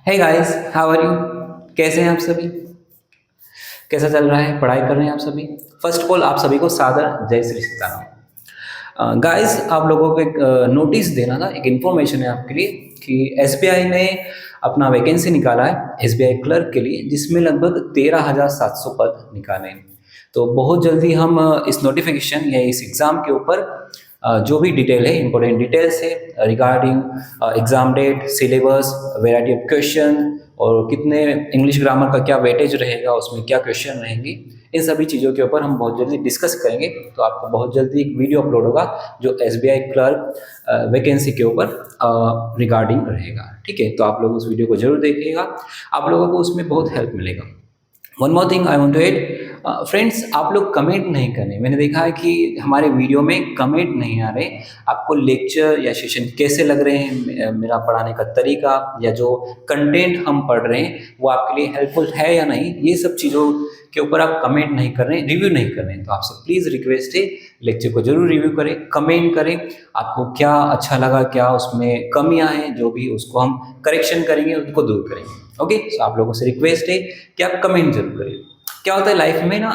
Hey guys, how are you? कैसे हैं आप सभी? कैसा चल रहा है? पढ़ाई कर रहे हैं आप सभी? फर्स्ट ऑफ ऑल आप सभी को सादर जय श्री सीताराम। गाइस, आप लोगों को एक नोटिस देना था, एक इन्फॉर्मेशन है आपके लिए कि एसबीआई ने अपना वैकेंसी निकाला है एसबीआई क्लर्क के लिए, जिसमें लगभग 13,700 पद निकाले हैं। तो बहुत जल्दी हम इस नोटिफिकेशन या इस एग्ज़ाम के ऊपर जो भी डिटेल है, इंपॉर्टेंट डिटेल्स है regarding exam date, syllabus, variety of question और कितने इंग्लिश ग्रामर का क्या वेटेज रहेगा, उसमें क्या क्वेश्चन रहेंगे, इन सभी चीज़ों के ऊपर हम बहुत जल्दी डिस्कस करेंगे। तो आपको बहुत जल्दी एक वीडियो अपलोड होगा जो एसबीआई क्लर्क वैकेंसी के ऊपर रिगार्डिंग रहेगा। ठीक है, तो आप लोग उस वीडियो को जरूर देखिएगा, आप लोगों को उसमें बहुत हेल्प मिलेगा। One more thing I want to add, friends, आप लोग कमेंट नहीं करें। मैंने देखा है कि हमारे वीडियो में कमेंट नहीं आ रहे। आपको लेक्चर या सेशन कैसे लग रहे हैं, मेरा पढ़ाने का तरीका या जो कंटेंट हम पढ़ रहे हैं वो आपके लिए हेल्पफुल है या नहीं, ये सब चीज़ों के ऊपर आप कमेंट नहीं कर रहे हैं, रिव्यू नहीं कर रहे हैं। तो आपसे प्लीज़ रिक्वेस्ट है, लेक्चर को जरूर रिव्यू करें, कमेंट करें, आपको क्या अच्छा लगा, क्या उसमें कमियां हैं, जो भी उसको हम करेक्शन करेंगे, उनको दूर करेंगे। ओके, तो आप लोगों से रिक्वेस्ट है कि आप कमेंट जरूर करिए। क्या होता है लाइफ में ना,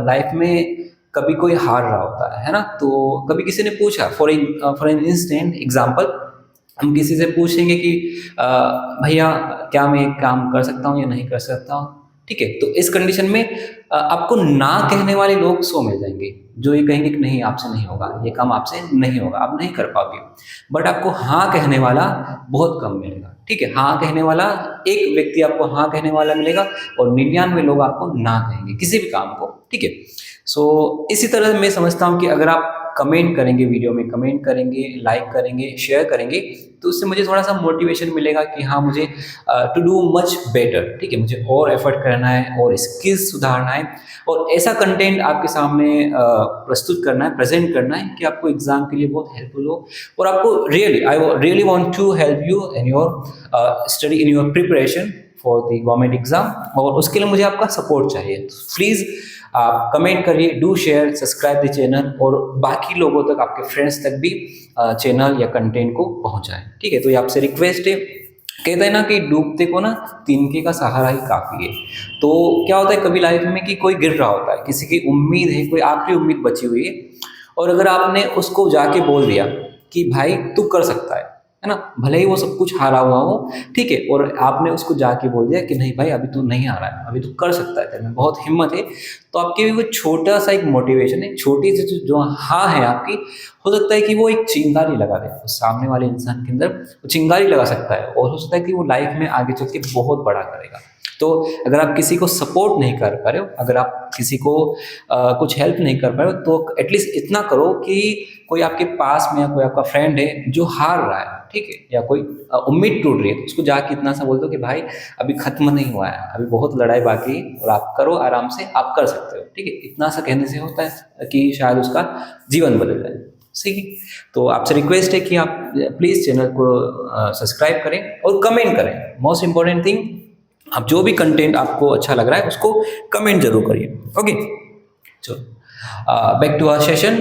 लाइफ में कभी कोई हार रहा होता है ना, तो कभी किसी ने पूछा, फॉर एन इंस्टेंट एग्जाम्पल, हम किसी से पूछेंगे कि भैया क्या मैं एक काम कर सकता हूँ या नहीं कर सकता हूँ। ठीक है, तो इस कंडीशन में आपको ना कहने वाले लोग 100 मिल जाएंगे, जो ये कहेंगे कि नहीं, आपसे नहीं होगा, ये काम आपसे नहीं होगा, आप नहीं कर पाओगे। बट आपको हाँ कहने वाला बहुत कम मिलेगा। ठीक है, हाँ कहने वाला एक व्यक्ति आपको हाँ कहने वाला मिलेगा और 99 लोग आपको ना कहेंगे किसी भी काम को। ठीक है, सो इसी तरह मैं समझता हूँ कि अगर आप कमेंट करेंगे, वीडियो में कमेंट करेंगे, लाइक करेंगे, शेयर करेंगे, तो उससे मुझे थोड़ा सा मोटिवेशन मिलेगा कि हाँ, मुझे टू डू मच बेटर। ठीक है, मुझे और एफर्ट करना है और स्किल्स सुधारना है और ऐसा कंटेंट आपके सामने प्रस्तुत करना है, प्रेजेंट करना है कि आपको एग्जाम के लिए बहुत हेल्पफुल हो और आपको I really want to help you in your study, in your preparation for the government exam, और उसके लिए मुझे आपका सपोर्ट चाहिए। तो प्लीज़ आप कमेंट करिए, do share, subscribe the channel और बाकी लोगों तक, आपके फ्रेंड्स तक भी चैनल या कंटेंट को पहुंचाएं। ठीक है, तो ये आपसे रिक्वेस्ट है। कहते हैं ना कि डूबते को ना तिनके का सहारा ही काफ़ी है। तो क्या होता है कभी लाइफ में कि कोई गिर रहा होता है, किसी की उम्मीद है, कोई आखिरी उम्मीद बची हुई है, और अगर आपने उसको जाके बोल दिया कि भाई तू कर सकता है ना, भले ही वो सब कुछ हारा हुआ हो, ठीक है, और आपने उसको जाके बोल दिया कि नहीं भाई, अभी तू नहीं आ रहा है, अभी तू कर सकता है, तेरे में बहुत हिम्मत है, तो आपके भी वो छोटा सा एक मोटिवेशन है, छोटी सी जो हाँ है आपकी, हो सकता है कि वो एक चिंगारी लगा दे उस सामने वाले इंसान के अंदर, वो चिंगारी लगा सकता है और हो सकता है कि वो लाइफ में आगे चल के बहुत बड़ा करेगा। तो अगर आप किसी को सपोर्ट नहीं कर पा रहे हो, अगर आप किसी को कुछ हेल्प नहीं कर पा रहे हो, तो एटलीस्ट इतना करो कि कोई आपके पास में या कोई आपका फ्रेंड है जो हार रहा है, ठीक है, या कोई उम्मीद टूट रही है, तो उसको जाके इतना सा बोल दो कि भाई अभी खत्म नहीं हुआ है, अभी बहुत लड़ाई बाकी है और आप करो आराम से, आप कर सकते हो। ठीक है, इतना सा कहने से होता है कि शायद उसका जीवन बदल जाए। ठीक है, तो आपसे रिक्वेस्ट है कि आप प्लीज़ चैनल को सब्सक्राइब करें और कमेंट करें। मोस्ट इंपॉर्टेंट थिंग, आप जो भी कंटेंट आपको अच्छा लग रहा है उसको कमेंट जरूर करिए। ओके, चलो बैक टू आवर सेशन।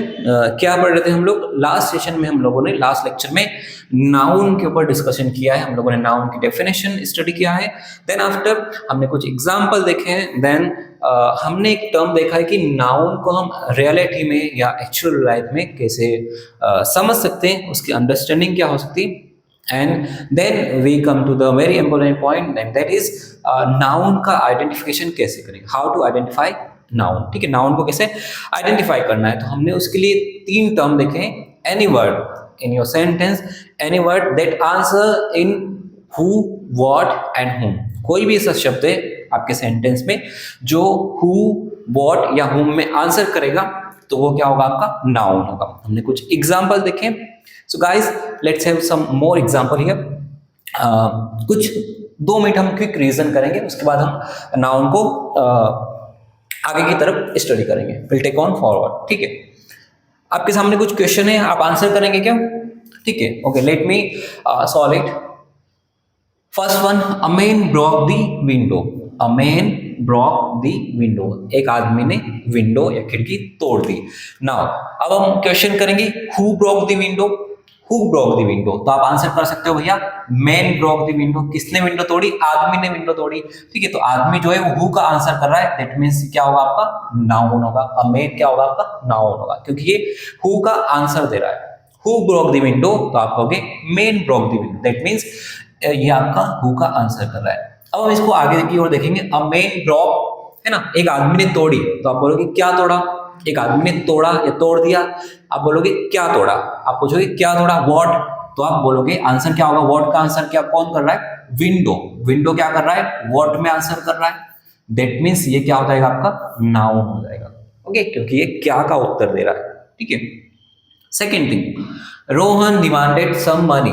क्या पढ़ रहे थे हम लोग? लास्ट सेशन में हम लोगों ने, लास्ट लेक्चर में नाउन के ऊपर डिस्कशन किया है, हम लोगों ने नाउन की डेफिनेशन स्टडी किया है, देन आफ्टर हमने कुछ एग्जाम्पल देखे हैं, देन हमने एक टर्म देखा है कि नाउन को हम रियलिटी में या एक्चुअल लाइफ में कैसे समझ सकते हैं, उसकी अंडरस्टैंडिंग क्या हो सकती है, and then we come to the very important point, that is noun का आइडेंटिफिकेशन कैसे करें, हाउ टू आइडेंटिफाई नाउन। ठीक है, नाउन को कैसे आइडेंटिफाई करना है, तो हमने उसके लिए 3 टर्म देखे हैं। Any word in your sentence, any word that answer in who, what and हुम, कोई भी ऐसा शब्द है आपके सेंटेंस में जो हु, व्हाट या हुम में आंसर करेगा, तो वो क्या होगा? आपका नाउन होगा। हमने कुछ एग्जाम्पल देखे। So guys, let's have some more example here. कुछ 2 मिनट हम क्विक रिवीजन करेंगे, उसके बाद हम नाउन को आगे की तरफ स्टडी करेंगे, विल टेक ऑन फॉरवर्ड। ठीक है, आपके सामने कुछ क्वेश्चन है, आप आंसर करेंगे क्या? ठीक है, okay, let me solve it. First one, a man broke the window, a man broke the window, एक आदमी ने विंडो या खिड़की तोड़ दी। नाउ अब हम क्वेश्चन करेंगे who broke the window, who broke the window, तो आप आंसर कर सकते हो भैया मैन ब्रोक द विंडो। किसने विंडो तोड़ी? आदमी ने विंडो तोड़ी। ठीक है, तो आदमी जो है वो हु का आंसर कर रहा है, दैट मींस क्या होगा आपका? नाउन होगा। अब मैन क्या होगा आपका? नाउन होगा, क्योंकि ये हु का आंसर दे रहा है। हु ब्रोक द विंडो, तो आप कहोगे man broke the window, that means ये आपका हु का आंसर कर रहा है। अब हम इसको आगे की ओर देखेंगे। अ मैन ब्रोक, है ना, एक आदमी ने तोड़ी, तो आप बोलोगे क्या तोड़ा? एक आदमी ने तोड़ा या तोड़ दिया, आप बोलोगे क्या तोड़ा। आप पूछोगे क्या तोड़ा? व्हाट, तो आप बोलोगे आंसर क्या होगा? व्हाट का आंसर क्या कौन कर रहा है? विंडो। विंडो क्या कर रहा है? व्हाट में आंसर कर रहा है। दैट मींस ये क्या हो जाएगा आपका? नाउन हो जाएगा। ओके, क्योंकि ये क्या का उत्तर दे रहा है। ठीक है। Second thing, Rohan demanded some money.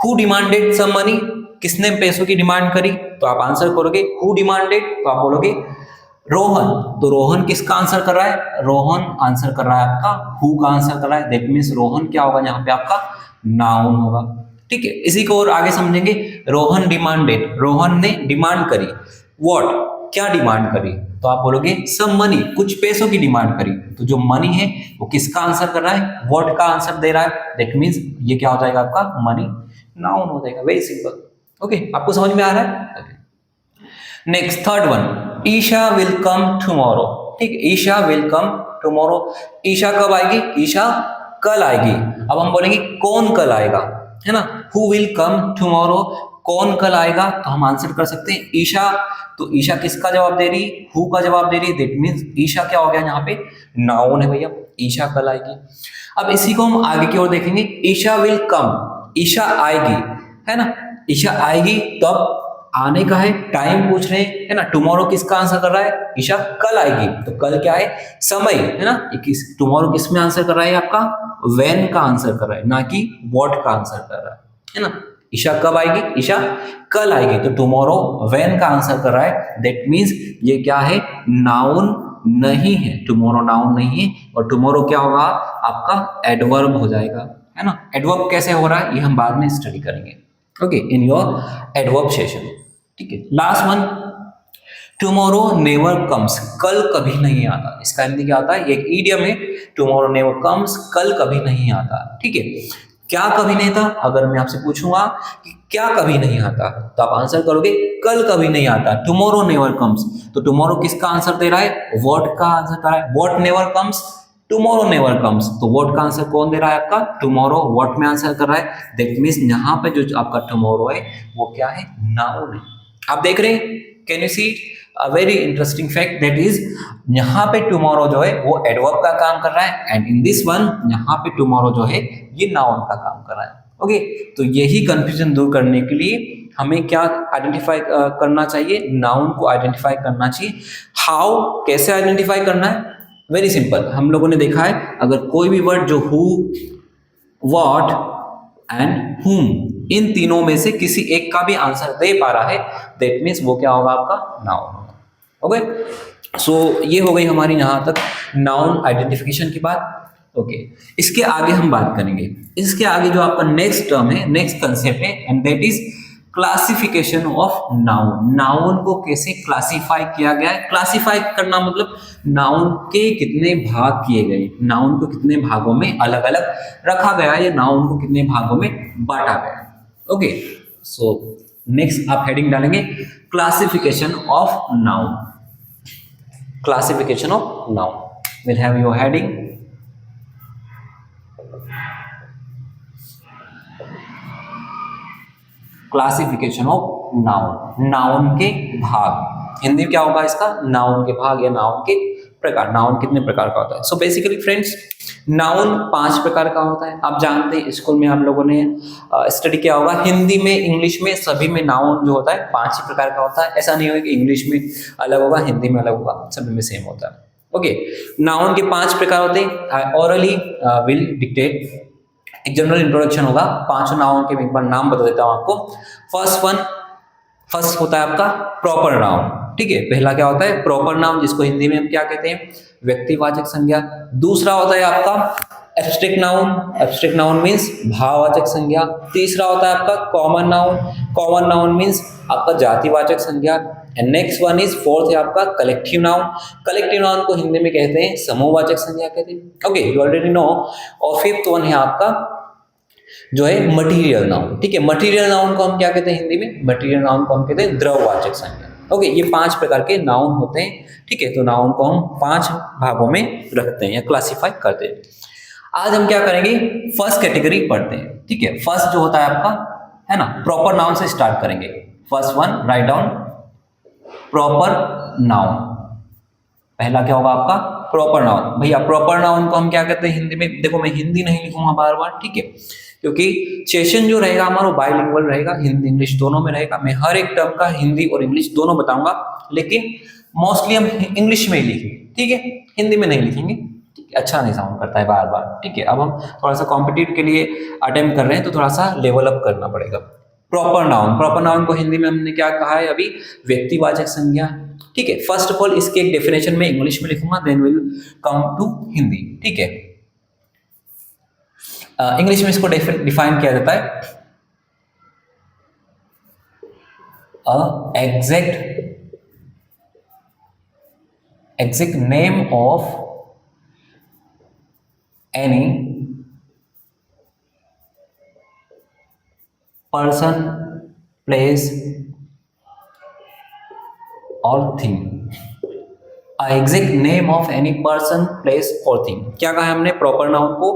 Who demanded some money? किसने पैसों की डिमांड करी? तो आप आंसर करोगे हु डिमांडेड, तो आप बोलोगे रोहन। तो रोहन किसका आंसर कर रहा है? रोहन आंसर कर रहा है आपका हु का आंसर कर रहा है। दैट मींस रोहन क्या होगा यहाँ पे आपका? नाउन होगा। ठीक है, इसी को और आगे समझेंगे। रोहन डिमांडेड, रोहन ने डिमांड करी। व्हाट, क्या डिमांड करी? तो आप बोलोगे सम मनी, कुछ पैसों की डिमांड करी। तो जो मनी है वो किसका आंसर कर रहा है? व्हाट का आंसर दे रहा है। दैट मींस ये क्या हो जाएगा आपका? मनी नाउन हो जाएगा। Very simple. ओके, आपको समझ में आ रहा है? Next third one, Isha will come tomorrow. ठीक है, Isha will come tomorrow. Isha कब आएगी? ईशा कल आएगी। अब हम बोलेंगे कौन कल आएगा, है ना। हु विल कम टुमारो, कौन कल आएगा, तो हम आंसर कर सकते हैं ईशा। तो ईशा किसका जवाब दे रही? हु का जवाब दे रही है। दैट मींस ईशा क्या हो गया यहाँ पे? नाउन है भैया। ईशा कल आएगी। अब इसी को हम आगे की ओर देखेंगे। ईशा विल कम, ईशा आएगी, है ना। ईशा आएगी, तो अब आने का है, टाइम पूछ रहे हैं, है ना। टुमारो किसका आंसर कर रहा है? ईशा कल आएगी। तो कल क्या है? समय, है ना। टुमारो किस में आंसर कर रहा है? आपका व्हेन का आंसर कर रहा है, ना कि व्हाट का आंसर कर रहा है ना। ईशा कब आएगी? ईशा कल आएगी। तो टुमारो व्हेन का आंसर कर रहा है। दैट मींस ये क्या है? नाउन नहीं है। टुमारो नाउन नहीं है। और टुमारो क्या होगा आपका? एडवर्ब हो जाएगा, है ना। एडवर्ब कैसे हो रहा है ये हम बाद में स्टडी करेंगे, okay, in your adverb session. ठीक है, last one, tomorrow never comes, कल कभी नहीं आता। इसका हिंदी क्या आता है? एक ईडियम है, टुमारो नेवर कम्स, कल कभी नहीं आता। ठीक है, क्या कभी नहीं आता? अगर मैं आपसे पूछूंगा कि क्या कभी नहीं आता, तो आप आंसर करोगे कल कभी नहीं आता, टुमारो नेवर कम्स। तो टुमारो किसका आंसर दे रहा है? व्हाट का आंसर कर रहा है। What never comes, tomorrow never comes. तो व्हाट का आंसर कौन दे रहा है आपका? टुमारो। व्हाट में आंसर कर रहा है। दैट मींस यहाँ पे जो आपका टुमारो है वो क्या है? नाउन है। आप देख रहे हैं? Can you see a very interesting fact, that is यहाँ पे टुमारो जो है वो एडवर्ब का काम कर रहा है, एंड इन दिस वन यहाँ पे टुमारो जो है ये नाउन का काम कर रहा है। ओके, तो यही कंफ्यूजन दूर करने के लिए हमें क्या आइडेंटिफाई करना चाहिए? नाउन को आइडेंटिफाई करना चाहिए। हाउ, कैसे आइडेंटिफाई करना है? Very simple. हम लोगों ने देखा है, अगर कोई भी वर्ड जो हु, व्हाट एंड हुम, इन तीनों में से किसी एक का भी आंसर दे पा रहा है, दैट मीन्स वो क्या होगा आपका? नाउन होगा। ओके, सो ये हो गई हमारी यहाँ तक नाउन आइडेंटिफिकेशन की बात। ओके, इसके आगे हम बात करेंगे। इसके आगे जो आपका नेक्स्ट टर्म है, नेक्स्ट कंसेप्ट है, and that is classification of noun. Noun को कैसे क्लासिफाई किया गया है? क्लासिफाई करना मतलब नाउन के कितने भाग किए गए, नाउन को कितने भागों में अलग अलग रखा गया है, या नाउन को कितने भागों में बांटा गया है। ओके, सो नेक्स्ट आप हेडिंग डालेंगे classification of noun. Classification of noun will have your heading classification of noun. Noun के भाग, हिंदी में क्या होगा इसका? नाउन के भाग या नाउन के प्रकार। नाउन कितने प्रकार का होता है? सो बेसिकली फ्रेंड्स, नाउन 5 प्रकार का होता है। आप जानते हैं, स्कूल में आप लोगों ने स्टडी किया होगा, हिंदी में, इंग्लिश में, सभी में नाउन जो होता है 5 ही प्रकार का होता है। ऐसा नहीं होगा कि इंग्लिश में अलग होगा, हिंदी में अलग होगा, सभी में सेम होता है। ओके, नाउन के 5 प्रकार होते हैं। ऑरली विल डिक्टेट, एक जनरल इंट्रोडक्शन होगा, 5 नाउन के मैं एक बार नाम बता देता हूं आपको। फर्स्ट होता है आपका प्रॉपर नाउन। ठीक है, पहला क्या होता है? प्रॉपर नाउन, जिसको हिंदी में हम क्या कहते हैं? व्यक्तिवाचक संज्ञा। दूसरा होता है आपका abstract noun. Abstract noun means भाववाचक संज्ञा। तीसरा होता है आपका common noun. Common noun means आपका जातिवाचक संज्ञा। And next one is fourth है आपका कलेक्टिव नाउन। कलेक्टिव नाउन को हिंदी में कहते हैं समूहवाचक संज्ञा कहते हैं। Okay, you already know. और फिफ्थ वन है आपका जो है मटीरियल नाउन। ठीक है, मटीरियल नाउन को हम क्या कहते हैं हिंदी में? मटीरियल नाउन को हम कहते हैं द्रववाचक संज्ञा। ओके, ये 5 प्रकार के नाउन होते हैं। ठीक है, तो नाउन को हम 5 भागों में रखते हैं या क्लासिफाई करते हैं। आज हम क्या करेंगे? फर्स्ट कैटेगरी पढ़ते हैं। ठीक है, फर्स्ट जो होता है आपका, है ना, प्रॉपर नाउन से स्टार्ट करेंगे। First one, write down proper noun. पहला क्या होगा आपका? Proper noun. भैया प्रॉपर नाउन को हम क्या कहते हैं हिंदी में? देखो मैं हिंदी नहीं लिखूंगा बार बार, ठीक है, क्योंकि सेशन जो रहेगा हमारा बाइलिंगुअल रहेगा, हिंदी इंग्लिश दोनों में रहेगा। मैं हर एक टर्म का हिंदी और इंग्लिश दोनों बताऊंगा, लेकिन मोस्टली हम इंग्लिश में ही लिखेंगे। ठीक है, हिंदी में नहीं लिखेंगे, ठीक है, अच्छा नहीं साउंड करता है बार बार। ठीक है, अब हम थोड़ा सा कॉम्पिटिटिव के लिए अटेम्प्ट कर रहे हैं, तो थोड़ा सा लेवल अप करना पड़ेगा। प्रॉपर नाउन, प्रॉपर नाउन को हिंदी में हमने क्या कहा है अभी? व्यक्तिवाचक संज्ञा। ठीक है, फर्स्ट ऑफ ऑल इसके एक डेफिनेशन में इंग्लिश में लिखूंगा, then will come to Hindi. ठीक है, इंग्लिश में इसको डिफाइन किया जाता है exact name of any person, place और thing. Exact name of any person, place और थिंग। क्या कहा है हमने? प्रॉपर नाउन को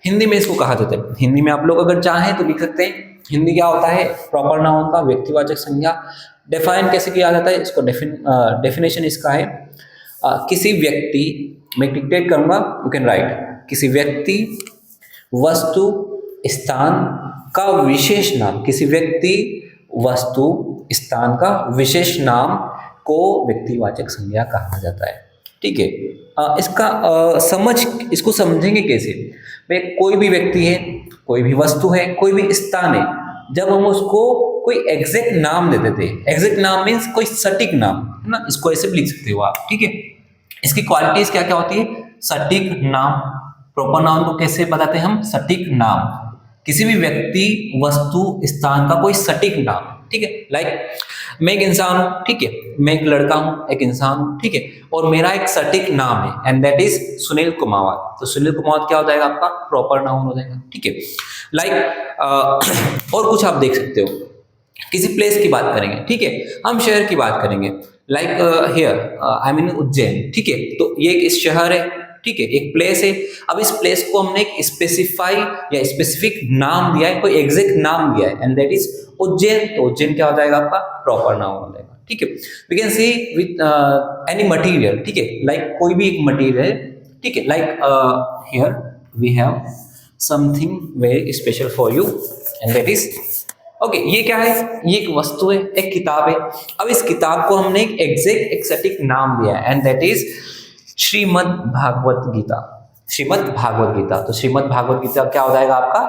हिंदी में इसको कहा जाता है। हिंदी में आप लोग अगर चाहें तो लिख सकते हैं। हिंदी क्या होता है? प्रॉपर नाउन का व्यक्तिवाचक संज्ञा। डिफाइन कैसे किया जाता है इसको? डेफिनेशन इसका है किसी व्यक्ति, मैं डिक्टेट करूंगा, यू कैन राइट। किसी व्यक्ति, वस्तु, स्थान का विशेष नाम। किसी व्यक्ति, वस्तु, स्थान का विशेष नाम को व्यक्तिवाचक संज्ञा कहा जाता है। ठीक है, इसको समझेंगे कैसे? भाई कोई भी व्यक्ति है, कोई भी वस्तु है, कोई भी स्थान है, जब हम उसको कोई एग्जैक्ट नाम दे देते हैं, एग्जैक्ट नाम मीन्स कोई सटीक नाम, है ना, इसको ऐसे भी लिख सकते हो आप। ठीक है, इसकी क्वालिटीज क्या क्या होती है? सटीक नाम। प्रॉपर नाउन को कैसे बताते हैं हम? सटीक नाम। किसी भी व्यक्ति, वस्तु, स्थान का कोई सटीक नाम। ठीक है, लाइक मैं एक इंसान हूं, ठीक है, मैं एक लड़का हूं, एक इंसान हूं, ठीक है, और मेरा एक सटीक नाम है, and that is Sunil Kumawat. तो सुनील कुमावत क्या हो जाएगा आपका? प्रॉपर नाउन हो जाएगा। ठीक है, लाइक और कुछ आप देख सकते हो। किसी प्लेस की बात करेंगे, ठीक है, हम शहर की बात करेंगे, like here I mean Ujjain. ठीक है, तो ये एक शहर है, ठीक है, एक प्लेस है। अब इस प्लेस को हमने एक स्पेसिफाई या स्पेसिफिक नाम दिया है, कोई एग्जैक्ट नाम दिया है, एंड दैट इज उज्जैन। तो उज्जैन क्या हो जाएगा आपका? प्रॉपर नाउन हो जाएगा। ठीक है, we can see with any material. ठीक है, लाइक कोई भी एक मटीरियल, ठीक है, like here we have something very special for you, and that is okay. ये क्या है? ये एक वस्तु है, एक किताब है। अब इस किताब को हमने एक एग्जैक्ट, एक सटीक नाम दिया है, and that is Shrimad Bhagavad Gita. Shrimad Bhagavad Gita. तो श्रीमद् भागवत गीता क्या हो जाएगा आपका?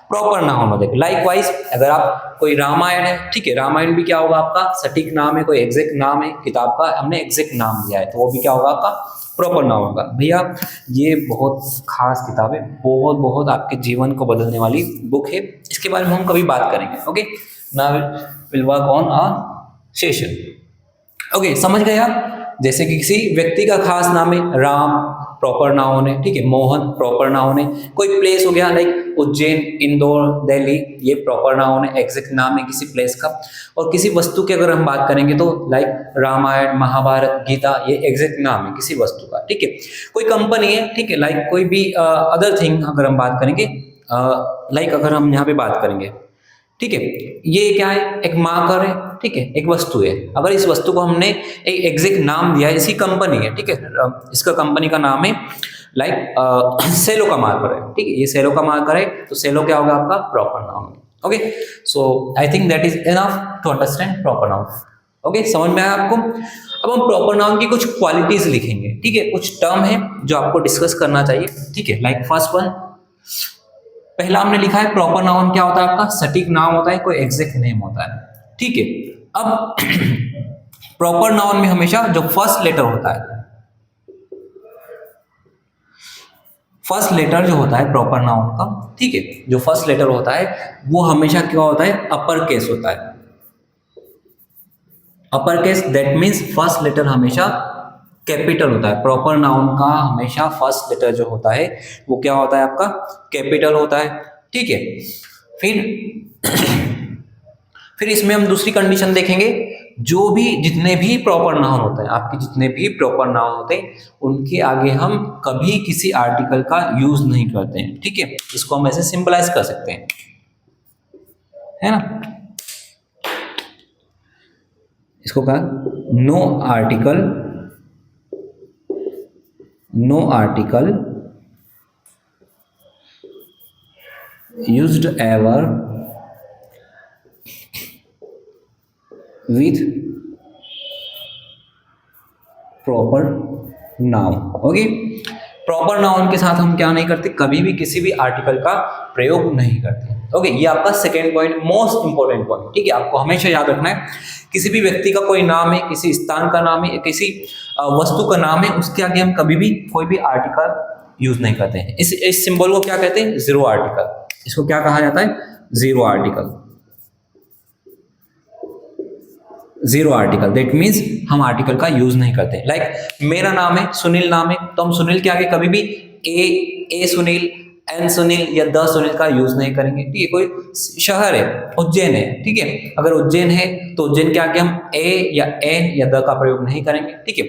प्रॉपर नाउन हो जाएगा। लाइक वाइज अगर आप कोई रामायण है, ठीक है, रामायण भी क्या होगा आपका? सटीक नाम है, कोई एग्जैक्ट नाम है, किताब का हमने एग्जैक्ट नाम दिया है, तो वो भी क्या होगा आपका? प्रॉपर नाउन होगा। भैया ये बहुत खास किताब है, बहुत बहुत आपके जीवन को बदलने वाली बुक है, इसके बारे में हम कभी बात करेंगे। Okay, now will work on a session. Okay, समझ गए आप? जैसे कि किसी व्यक्ति का खास नाम है, राम प्रॉपर नाउन है, ठीक है, मोहन प्रॉपर नाउन है। कोई प्लेस हो गया लाइक उज्जैन, इंदौर, दिल्ली, ये प्रॉपर नाउन है, एग्जैक्ट नाम है किसी प्लेस का। और किसी वस्तु की अगर हम बात करेंगे तो लाइक रामायण, महाभारत, गीता, ये एग्जैक्ट नाम है किसी वस्तु का। ठीक है, कोई कंपनी है, ठीक है, लाइक कोई भी अदर थिंग अगर हम बात करेंगे, लाइक अगर हम यहाँ पे बात करेंगे, ठीक है, ये क्या है? एक मार्कर है, ठीक है, एक वस्तु है। अगर इस वस्तु को हमने एक एग्जैक्ट नाम दिया है, इसकी कंपनी है, ठीक है, इसका कंपनी का नाम है लाइक सेलो का मार्कर है, ठीक है, ये सेलो का मार्कर है, तो सेलो क्या होगा आपका? Proper noun. Okay, so I think that is enough to understand proper noun. Okay, समझ में आया आपको? अब हम प्रॉपर नाउन की कुछ क्वालिटीज लिखेंगे, ठीक है, कुछ टर्म है जो आपको डिस्कस करना चाहिए। ठीक है, लाइक फर्स्ट वन, पहला हमने लिखा है प्रॉपर नाउन क्या होता है आपका? सटीक नाम होता है, कोई एग्जैक्ट नेम होता है। ठीक है, अब प्रॉपर नाउन में हमेशा जो फर्स्ट लेटर होता है, फर्स्ट लेटर जो होता है प्रॉपर नाउन का, ठीक है, जो फर्स्ट लेटर होता है वो हमेशा क्या होता है? अपर केस होता है। Upper case that means first letter हमेशा कैपिटल होता है। प्रॉपर नाउन का हमेशा फर्स्ट लेटर जो होता है वो क्या होता है आपका? कैपिटल होता है। ठीक है, फिर फिर इसमें हम दूसरी कंडीशन देखेंगे, जो भी जितने भी प्रॉपर नाउन होते हैं, आपके जितने भी प्रॉपर नाउन होते हैं, उनके आगे हम कभी किसी आर्टिकल का यूज नहीं करते हैं। ठीक है, इसको हम ऐसे सिंपलाइज कर सकते हैं, है ना। इसको कहा no article used ever with proper noun. Okay, proper noun के साथ हम क्या नहीं करते, कभी भी किसी भी आर्टिकल का प्रयोग नहीं करते। ओके, ये आपका second point, most important point. ठीक है, आपको हमेशा याद रखना है, किसी भी व्यक्ति का कोई नाम है, किसी स्थान का नाम है, किसी वस्तु का नाम है, उसके आगे हम कभी भी कोई भी आर्टिकल यूज नहीं करते हैं। इस सिंबल को क्या कहते हैं, जीरो आर्टिकल। इसको क्या कहा जाता है, zero article. Zero article, that means हम आर्टिकल का यूज नहीं करते। लाइक मेरा नाम है सुनील, नाम है, तो हम सुनील के आगे कभी भी ए सुनील, एन सुनील या द सुनील का यूज नहीं करेंगे। ठीक है, कोई शहर है, उज्जैन है, ठीक है, अगर उज्जैन है तो उज्जैन के आगे हम ए या एन या द का प्रयोग नहीं करेंगे। ठीक है,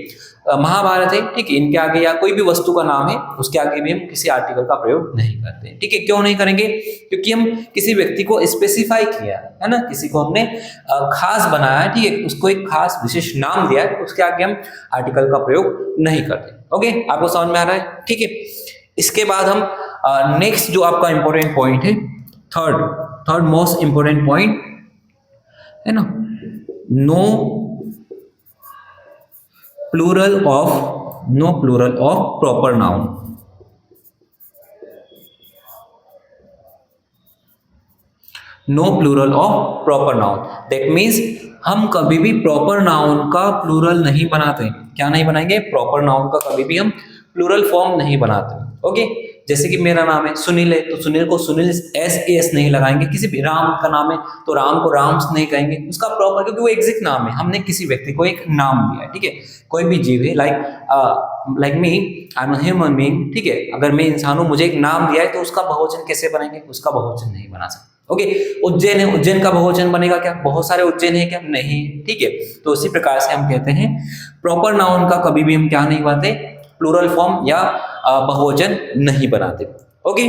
महाभारत है, ठीक है, इनके आगे या कोई भी वस्तु का नाम है, उसके आगे भी हम किसी आर्टिकल का प्रयोग नहीं करते। ठीक है, क्यों नहीं करेंगे, क्योंकि हम किसी व्यक्ति को स्पेसिफाई किया है ना, किसी को हमने खास बनाया है, ठीक है, उसको एक खास विशेष नाम दिया है, उसके आगे हम आर्टिकल का प्रयोग नहीं करते। ओके, आपको समझ में आ रहा है। ठीक है, इसके बाद हम नेक्स्ट जो आपका इंपॉर्टेंट पॉइंट है, थर्ड मोस्ट इंपॉर्टेंट पॉइंट है ना, no plural of proper noun. No plural of proper noun, that means हम कभी भी प्रॉपर नाउन का प्लूरल नहीं बनाते। क्या नहीं बनाएंगे, प्रॉपर नाउन का कभी भी हम प्लूरल फॉर्म नहीं बनाते। ओके, जैसे कि मेरा नाम है सुनील है, तो सुनील को सुनील एस नहीं लगाएंगे। किसी भी राम का नाम है तो राम को राम्स नहीं कहेंगे, उसका प्रॉपर, क्योंकि वो एग्जैक्ट नाम है, हमने किसी व्यक्ति को एक नाम दिया है। ठीक है, कोई भी जीव है, like me, I am human being. ठीक है, अगर मैं इंसान हूं, मुझे एक नाम दिया है, तो उसका बहुवचन कैसे बनेंगे, उसका बहुवचन नहीं बना सकते। ओके, उज्जैन है, उज्जैन का बहुवचन बनेगा क्या, बहुत सारे उज्जैन है क्या, नहीं। ठीक है, तो उसी प्रकार से हम कहते हैं प्रॉपर नाउन का कभी भी हम क्या नहीं बनाते, प्लूरल फॉर्म या बहुवचन नहीं बनाते। ओके,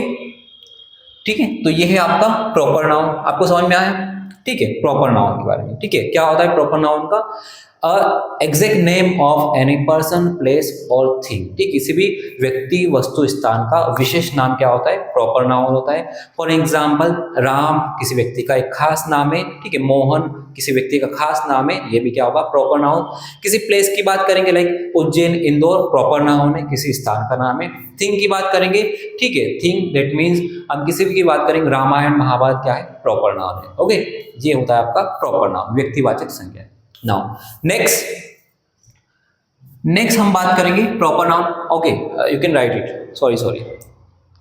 ठीक है, तो ये है आपका प्रॉपर नाउन। आपको समझ में आया। ठीक है, प्रॉपर नाउन के बारे में। ठीक है, क्या होता है प्रॉपर नाउन का, exact name of any person, place और थिंग। ठीक, किसी भी व्यक्ति, वस्तु, स्थान का विशेष नाम क्या होता है, प्रॉपर नाउन होता है। फॉर एग्जाम्पल, राम किसी व्यक्ति का एक खास नाम है। ठीक है, मोहन किसी व्यक्ति का खास नाम है, ये भी क्या होगा, प्रॉपर नाउन। किसी प्लेस की बात करेंगे, like Ujjain, Indore, proper noun है, किसी स्थान का नाम है। थिंग की बात करेंगे, ठीक है, थिंग दैट मीन्स हम किसी भी की बात करेंगे, रामायण, महाभारत क्या है, प्रॉपर नाउन है। ओके, ये होता है आपका प्रॉपर नाउन, व्यक्तिवाचक संज्ञा। नाउ नेक्स्ट हम बात करेंगे proper noun. Okay, you can write it, sorry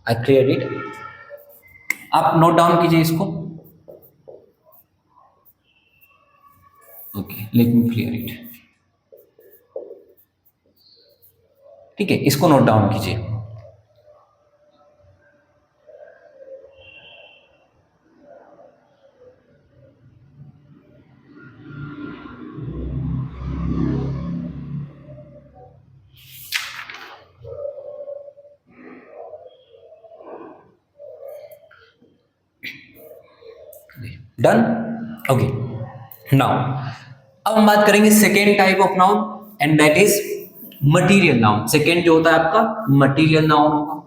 I clear it. आप नोट डाउन कीजिए इसको। Okay, let me clear it. ठीक है, इसको नोट डाउन कीजिए। डन। ओके, नाउ अब हम बात करेंगे second type of noun, and that is material noun. Second जो होता है आपका मटीरियल नाउन होगा।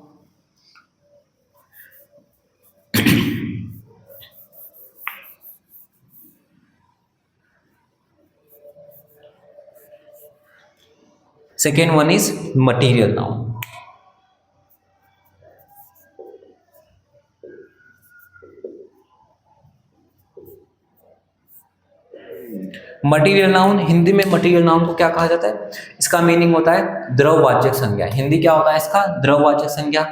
Second one is material noun. Material noun, Hindi में मटीरियल नाउन को क्या कहा जाता है, इसका मीनिंग होता है द्रववाचक संज्ञा। हिंदी क्या होता है इसका, द्रववाचक संज्ञा।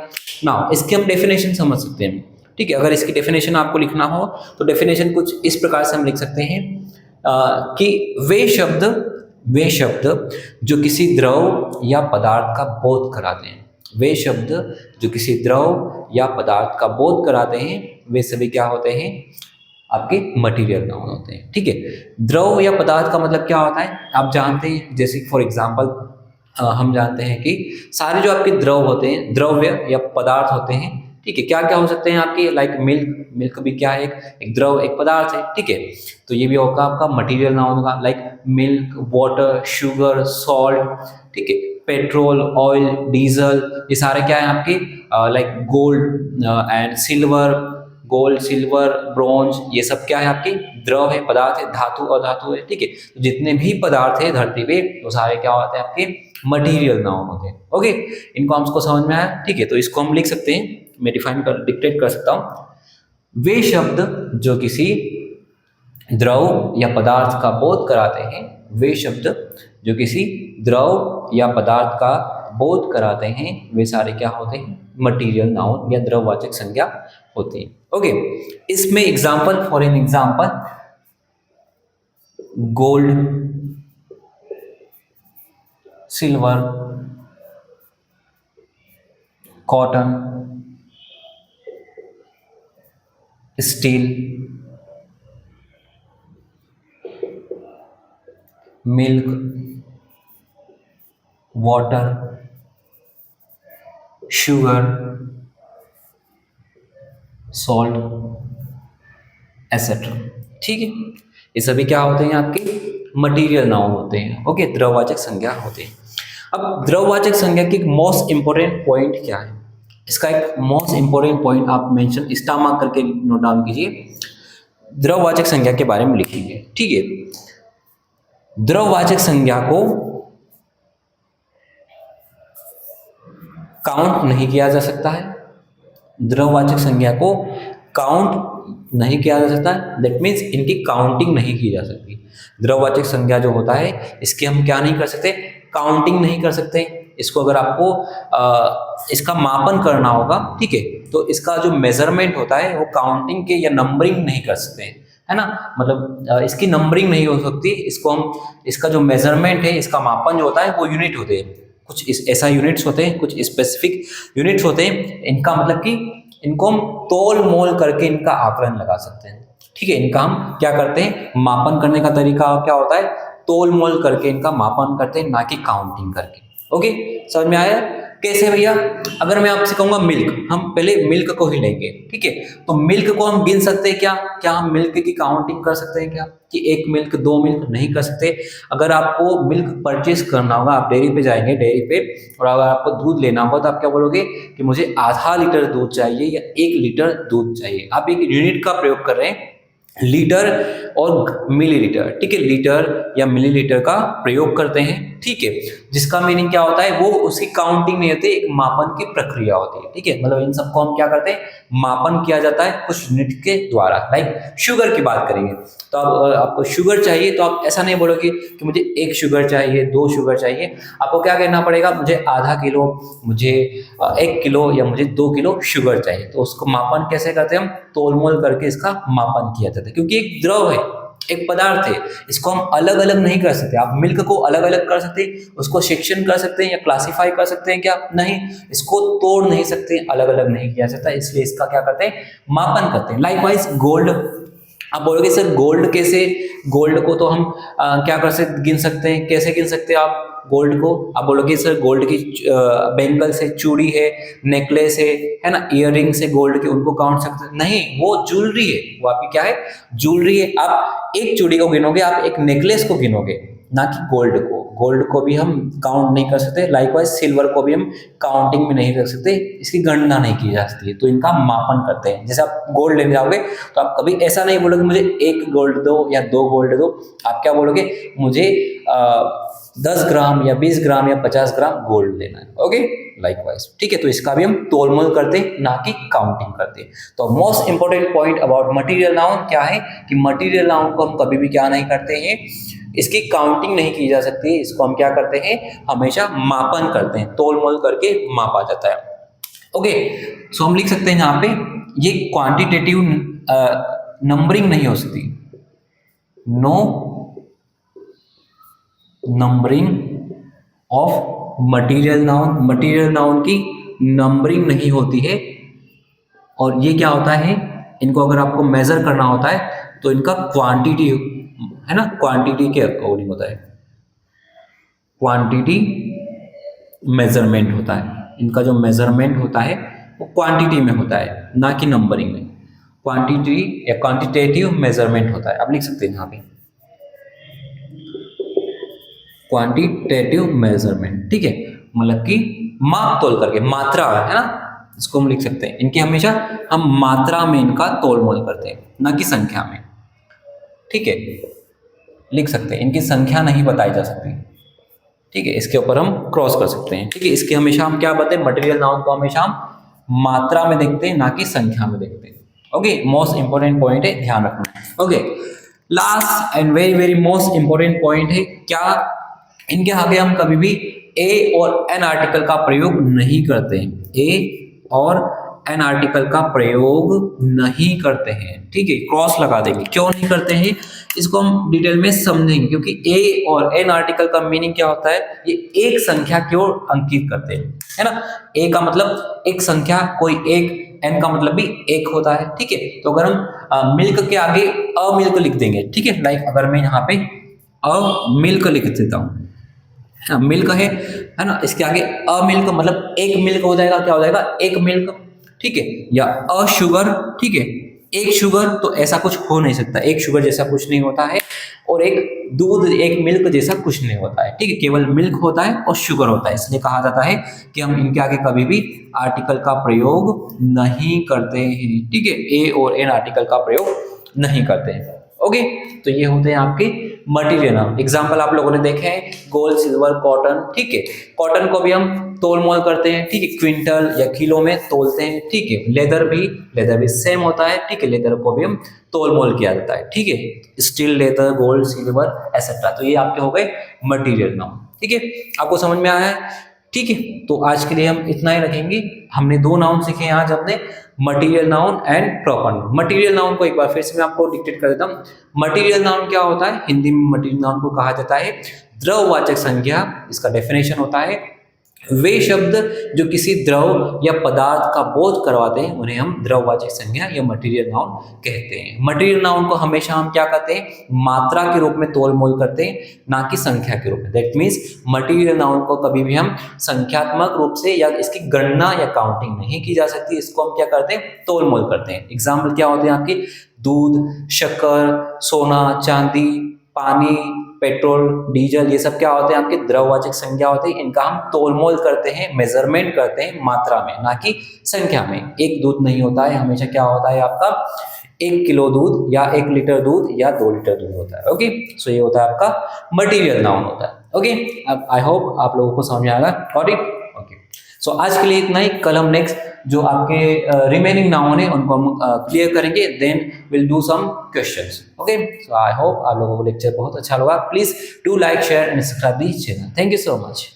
नाउ इसकी हम डेफिनेशन समझ सकते हैं। ठीक है, अगर इसकी डेफिनेशन आपको लिखना हो तो डेफिनेशन कुछ इस प्रकार से हम लिख सकते हैं कि वे शब्द जो किसी द्रव या पदार्थ का बोध कराते हैं, वे शब्द जो किसी द्रव या पदार्थ का बोध कराते हैं, वे सभी क्या होते हैं, आपके मटेरियल नाउन होते हैं। ठीक है, द्रव या पदार्थ का मतलब क्या होता है आप जानते हैं, जैसे फॉर एग्जांपल हम जानते हैं कि सारे जो आपके द्रव होते हैं, द्रव्य या पदार्थ होते हैं, ठीक है, क्या क्या हो सकते हैं आपके, लाइक मिल्क, मिल्क भी क्या है, एक द्रव, एक पदार्थ है। ठीक है, तो ये भी होगा आपका मटेरियल नाउन होगा, like milk, water, sugar, salt, ठीक है, पेट्रोल, ऑयल, डीजल, ये सारे क्या है आपके, like gold and silver, gold, silver, bronze, ये सब क्या है आपके द्रव है, पदार्थ है, धातु और धातु है। ठीक है, तो जितने भी पदार्थ है धरती पे वो सारे क्या होते हैं आपके मटेरियल नाउन होते हैं। ओके, इनको हमको समझ में आया। ठीक है, तो इसको हम लिख सकते हैं, मैं डिफाइन कर, डिक्टेट कर सकता हूं, वे शब्द जो किसी द्रव या पदार्थ का बोध कराते हैं, वे शब्द जो किसी द्रव या पदार्थ का बोध कराते हैं, वे सारे क्या होते हैं, मटेरियल नाउन या द्रववाचक संज्ञा होते हैं। ओके, इसमें example, for an example, gold, silver, cotton, steel, milk, water, sugar, salt, etcetera. ठीक है, ये सभी क्या होते हैं आपके मटेरियल नाउन होते हैं। ओके, द्रववाचक संज्ञा होते हैं। अब द्रववाचक संज्ञा की मोस्ट इंपोर्टेंट पॉइंट क्या है, इसका एक मोस्ट इंपोर्टेंट पॉइंट आप मेंशन स्टार मार्क करके नोट डाउन कीजिए, द्रववाचक संज्ञा के बारे में लिखिए। ठीक है, द्रववाचक संज्ञा को काउंट नहीं किया जा सकता है, द्रववाचक संज्ञा को काउंट नहीं किया जा सकता है, दैट मीन्स इनकी काउंटिंग नहीं की जा सकती। द्रववाचक संज्ञा जो होता है इसकी हम क्या नहीं कर सकते, काउंटिंग नहीं कर सकते। इसको अगर आपको इसका मापन करना होगा, ठीक है, तो इसका जो मेजरमेंट होता है वो काउंटिंग के या नंबरिंग नहीं कर सकते हैं, है ना, मतलब इसकी नंबरिंग नहीं हो सकती। इसको हम, इसका जो मेजरमेंट है, इसका मापन जो होता है वो यूनिट होते हैं, कुछ इस ऐसा यूनिट्स होते हैं, कुछ स्पेसिफिक यूनिट्स होते हैं। इनका मतलब कि इनको हम तोल मोल करके इनका आकलन लगा सकते हैं। ठीक है, इनका हम क्या करते हैं, मापन करने का तरीका क्या होता है, तोल मोल करके इनका मापन करते हैं, ना कि काउंटिंग करके। ओके, समझ में आया कैसे भैया? अगर मैं आपसे कहूंगा मिल्क, हम पहले मिल्क को ही लेंगे, ठीक है, तो मिल्क को हम गिन सकते हैं क्या? क्या हम मिल्क की काउंटिंग कर सकते हैं क्या, कि एक मिल्क, दो मिल्क? नहीं कर सकते। अगर आपको मिल्क परचेज करना होगा, आप डेयरी पे जाएंगे, डेयरी पे, और अगर आपको दूध लेना होगा तो आप क्या बोलोगे कि मुझे आधा लीटर दूध चाहिए या 1 लीटर दूध चाहिए। आप एक यूनिट का प्रयोग कर रहे हैं, लीटर और मिलीलीटर, ठीक है, लीटर या मिलीलीटर का प्रयोग करते हैं, ठीक है, जिसका मीनिंग क्या होता है, वो उसकी काउंटिंग नहीं होती, एक मापन की प्रक्रिया होती है। ठीक है, मतलब इन सबको हम क्या करते हैं, मापन किया जाता है कुछ यूनिट के द्वारा। लाइक शुगर की बात करेंगे तो आपको शुगर चाहिए, तो आप ऐसा नहीं बोलोगे कि मुझे 1 शुगर चाहिए, 2 शुगर चाहिए, आपको क्या कहना पड़ेगा, मुझे आधा किलो, मुझे 1 किलो या मुझे 2 किलो शुगर चाहिए। तो उसको मापन कैसे करते हैं, हम तोलमोल करके इसका मापन किया जाता है, क्योंकि एक द्रव है, एक पदार्थ है, इसको हम अलग अलग नहीं कर सकते। आप मिल्क को अलग अलग कर सकते हैं, उसको सेक्शन कर सकते हैं या क्लासिफाई कर सकते हैं क्या? नहीं, इसको तोड़ नहीं सकते, अलग अलग नहीं किया जाता, इसलिए इसका क्या करते हैं, मापन करते हैं। लाइकवाइज गोल्ड, आप बोलोगे सर गोल्ड कैसे, गोल्ड को तो हम क्या कर सकते, गिन सकते हैं, कैसे गिन सकते हैं आप गोल्ड को? आप बोलोगे सर गोल्ड की बैंगल से, चूड़ी है, नेकलेस है ना, इयररिंग से गोल्ड के, उनको काउंट सकते हैं? नहीं, वो ज्वेलरी है, वो आपकी क्या है, ज्वेलरी है। आप एक चूड़ी को गिनोगे, आप एक नेकलेस को गिनोगे, ना कि गोल्ड को। गोल्ड को भी हम काउंट नहीं कर सकते, लाइकवाइज सिल्वर को भी हम काउंटिंग में नहीं रख सकते, इसकी गणना नहीं की जा सकती है, तो इनका मापन करते हैं। जैसे आप गोल्ड लेने जाओगे तो आप कभी ऐसा नहीं बोलोगे मुझे 1 गोल्ड दो या 2 गोल्ड दो, आप क्या बोलोगे, मुझे 10 ग्राम या 20 ग्राम या 50 ग्राम गोल्ड लेना है। ओके, लाइकवाइज, ठीक है, तो इसका भी हम तोलमोल करते हैं, ना कि काउंटिंग करते हैं। तो most important point about material noun क्या है, कि मटेरियल नाउन को हम कभी भी क्या नहीं करते हैं, इसकी काउंटिंग नहीं की जा सकती, इसको हम क्या करते हैं, हमेशा मापन करते हैं, तोलमोल करके मापा जाता है। ओके, सो हम लिख सकते हैं यहाँ पे, ये क्वांटिटेटिव नंबरिंग नहीं हो सकती, no numbering of material noun, material noun की नंबरिंग नहीं होती है। और ये क्या होता है, इनको अगर आपको मेजर करना होता है तो इनका क्वांटिटी है ना, क्वांटिटी के अकॉर्डिंग होता है, क्वांटिटी मेजरमेंट होता है। इनका जो मेजरमेंट होता है वो क्वांटिटी में होता है, ना कि नंबरिंग में। क्वांटिटी या क्वांटिटेटिव मेजरमेंट होता है, आप लिख सकते हैं यहाँ पे क्वांटिटेटिव मेजरमेंट, ठीक है, मतलब कि माप तोल करके, मात्रा है ना, इसको हम लिख सकते हैं। इनकी हमेशा हम मात्रा में इनका तोल मोल करते हैं, ना कि संख्या में, ठीक है, लिख सकते हैं। इनकी संख्या नहीं बताई जा सकती, ठीक है, इसके ऊपर हम क्रॉस कर सकते हैं, ठीक है। इसके हमेशा हम क्या बताते हैं, मटेरियल नाउन को हमेशा हम मात्रा में देखते हैं, ना कि संख्या में देखते हैं। ओके, मोस्ट इंपॉर्टेंट पॉइंट है, ध्यान रखना। Okay, last and very very most important point है, क्या इनके आगे हम कभी भी ए और एन आर्टिकल का प्रयोग नहीं करते हैं। ए और एन आर्टिकल का प्रयोग नहीं करते हैं, ठीक है, क्रॉस लगा देंगे। क्यों नहीं करते हैं इसको हम डिटेल में समझेंगे, क्योंकि ए और एन आर्टिकल का मीनिंग क्या होता है, ये एक संख्या की ओर अंकित करते हैं, है ना। ए का मतलब एक संख्या, कोई एक, एन का मतलब भी एक होता है, ठीक है। तो अगर हम मिल्क के आगे अमिल्क लिख देंगे, ठीक है, लाइक अगर मैं यहाँ पे अमिल्क लिख देता हूँ, मिल्क है ना, इसके आगे अमिल्क मतलब एक मिल्क हो जाएगा, क्या हो जाएगा, एक मिल्क, ठीक है, या अशुगर, ठीक है, एक शुगर, तो ऐसा कुछ हो नहीं सकता, एक शुगर जैसा कुछ नहीं होता है, और एक दूध, एक मिल्क जैसा कुछ नहीं होता है, ठीक है, केवल मिल्क होता है और शुगर होता है। इसलिए कहा जाता है कि हम इनके आगे कभी भी आर्टिकल का प्रयोग नहीं करते हैं, ठीक है, ए और एन आर्टिकल का प्रयोग नहीं करते हैं। ओके, तो ये होते हैं आपके मटेरियल नाउन। एग्जाम्पल आप लोगों ने देखे हैं, गोल्ड, सिल्वर, कॉटन, ठीक है, कॉटन को भी हम तोल मोल करते हैं, ठीक है, क्विंटल या किलो में तोलते हैं, ठीक है। लेदर भी सेम होता है, ठीक है, लेदर को भी हम तोल मोल किया जाता है, ठीक है, steel, leather, gold, silver etcetera. तो ये आपके हो गए मटेरियल नाउन, ठीक है, आपको समझ में आया है, ठीक है। तो आज के लिए हम इतना ही रखेंगे। हमने दो नाउन सीखे आज अपने, material noun and proper noun. Material noun को एक बार फिर से मैं आपको डिक्टेट कर देता हूँ। मटेरियल नाउन क्या होता है, हिंदी में मटेरियल नाउन को कहा जाता है द्रववाचक संज्ञा। इसका डेफिनेशन होता है वे शब्द जो किसी द्रव या पदार्थ का बोध करवाते हैं उन्हें हम द्रववाचक संज्ञा या मटेरियल नाउन कहते हैं। मटेरियल नाउन को हमेशा हम क्या करते हैं, मात्रा के रूप में तोल मोल करते हैं, ना कि संख्या के रूप में। दैट मीन्स मटेरियल नाउन को कभी भी हम संख्यात्मक रूप से या इसकी गणना या काउंटिंग नहीं की जा सकती, इसको हम क्या करते हैं, तोल मोल करते हैं। एग्जाम्पल क्या होते हैं आपके, दूध, शक्कर, सोना, चांदी, पानी, पेट्रोल, डीजल, ये सब क्या होते हैं आपके द्रववाचक संज्ञा होते हैं। इनका हम तोलमोल करते हैं, मेजरमेंट करते हैं मात्रा में, ना कि संख्या में। एक दूध नहीं होता है, हमेशा क्या होता है आपका 1 किलो दूध या 1 लीटर दूध या 2 लीटर दूध होता है। ओके, सो ये होता है आपका मटेरियल नाउन होता है। ओके, अब आई होप आप लोगों को समझ में आएगा। Got it? ओके, सो आज के लिए इतना ही। कल हम नेक्स्ट जो आपके रिमेनिंग नाउन है उनको हम क्लियर करेंगे, then will do some questions. Okay, so I hope आप लोगों को लेक्चर बहुत अच्छा लगा। Please do like, share and subscribe this channel. Thank you so much.